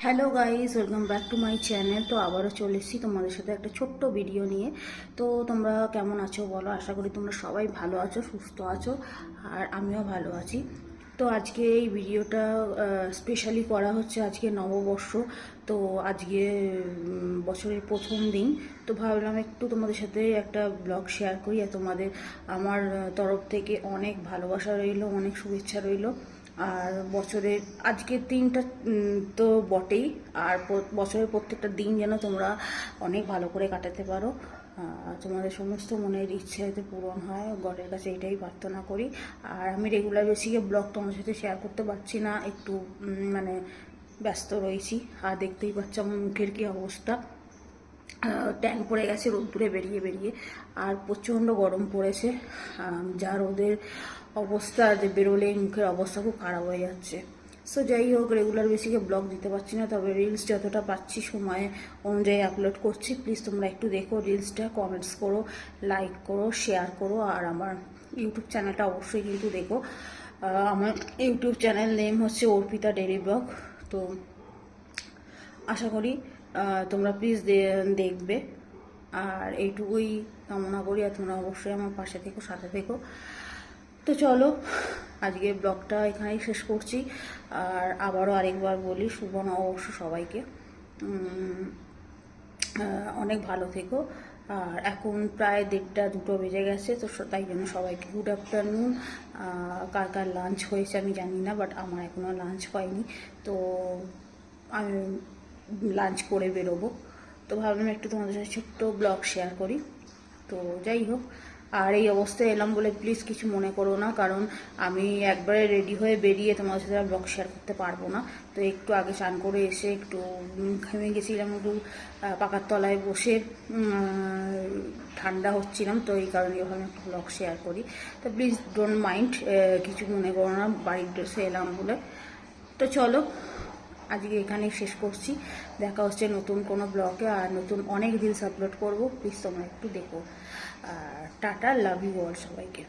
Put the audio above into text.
Hello guys, welcome back to my channel. তো আবারও চলে এসেছি তোমাদের সাথে একটা ছোট্ট ভিডিও নিয়ে। তো তোমরা কেমন আছো বলো? আশা করি তোমরা সবাই ভালো আছো, সুস্থ আছো, আর আমিও ভালো আছি। তো আজকে এই ভিডিওটা স্পেশালি করা হচ্ছে, আজকে নববর্ষ। তো আজকে বছরের প্রথম দিন। তো ভাবলাম একটু তোমাদের সাথে একটা ব্লগ শেয়ার করি, আর তোমাদের আমার তরফ থেকে অনেক ভালোবাসা রইলো, অনেক শুভেচ্ছা রইলো। আর বছরের আজকের দিনটা তো বটেই, আর বছরের প্রত্যেকটা দিন যেন তোমরা অনেক ভালো করে কাটাতে পারো, তোমাদের সমস্ত মনের ইচ্ছে যাতে পূরণ হয়, গডের কাছে এটাই প্রার্থনা করি। আর আমি রেগুলার বেসিকে ব্লগ তোমাদের সাথে শেয়ার করতে পারছি না, একটু মানে ব্যস্ত রয়েছি। আর দেখতেই পাচ্ছ আমার মুখের কী অবস্থা, ট্যান পড়ে গেছে রোদ্দুরে বেরিয়ে বেরিয়ে, আর প্রচণ্ড গরম পড়েছে। যা রোদের অবস্থা, যে বেরোলে মুখের অবস্থা খুব খারাপ হয়ে যাচ্ছে। সো যাই হোক, রেগুলার বেসিকে ব্লগ দিতে পারছি না, তবে রিলস যতটা পাচ্ছি সময় অনুযায়ী আপলোড করছি। প্লিজ তোমরা একটু দেখো রিলসটা, কমেন্টস করো, লাইক করো, শেয়ার করো, আর আমার ইউটিউব চ্যানেলটা অবশ্যই কিন্তু দেখো। আমার ইউটিউব চ্যানেল নেম হচ্ছে অর্পিতা ডেইলি ব্লগ। তো আশা করি তোমরা প্লিজ দেখবে, আর এইটুকুই কামনা করি। আর তোমরা অবশ্যই আমার পাশে থেকো, সাথে থেকো। তো চলো, আজকে ব্লগটা এখানেই শেষ করছি। আর আবারও আরেকবার বলি, শুভ নববর্ষ সবাইকে। অনেক ভালো থেকো। আর এখন প্রায় 1:30-2 বেজে গেছে, তো তাই জন্য সবাইকে গুড আফটারনুন। কার কার লাঞ্চ হয়েছে আমি জানি না, বাট আমার এখনও লাঞ্চ হয়নি। তো আমি লাঞ্চ করে বেরোবো। তো ভাবলাম একটু তোমাদের সাথে ছোট্ট ব্লগ শেয়ার করি। তো যাই হোক, আর এই অবস্থায় এলাম বলে প্লিজ কিছু মনে করো না, কারণ আমি একবারে রেডি হয়ে বেরিয়ে তোমাদের সাথে ব্লগ শেয়ার করতে পারবো না। তো একটু আগে স্নান করে এসে একটু ঘেমে গেছিলাম, একটু পাকার তলায় বসে ঠান্ডা হচ্ছিলাম, তো এই কারণে ওখানে একটু ব্লগ শেয়ার করি। তো প্লিজ ডোন্ট মাইন্ড, কিছু মনে করো না, বাড়ির ড্রেসে এলাম বলে। তো চলো, আজকে এখানেই শেষ করছি। দেখা হচ্ছে নতুন কোনো ব্লগে, আর নতুন অনেক রিলস আপলোড করবো। প্লিজ তোমরা একটু দেখো। টাটা, লাভ ইউ অল সবাইকে।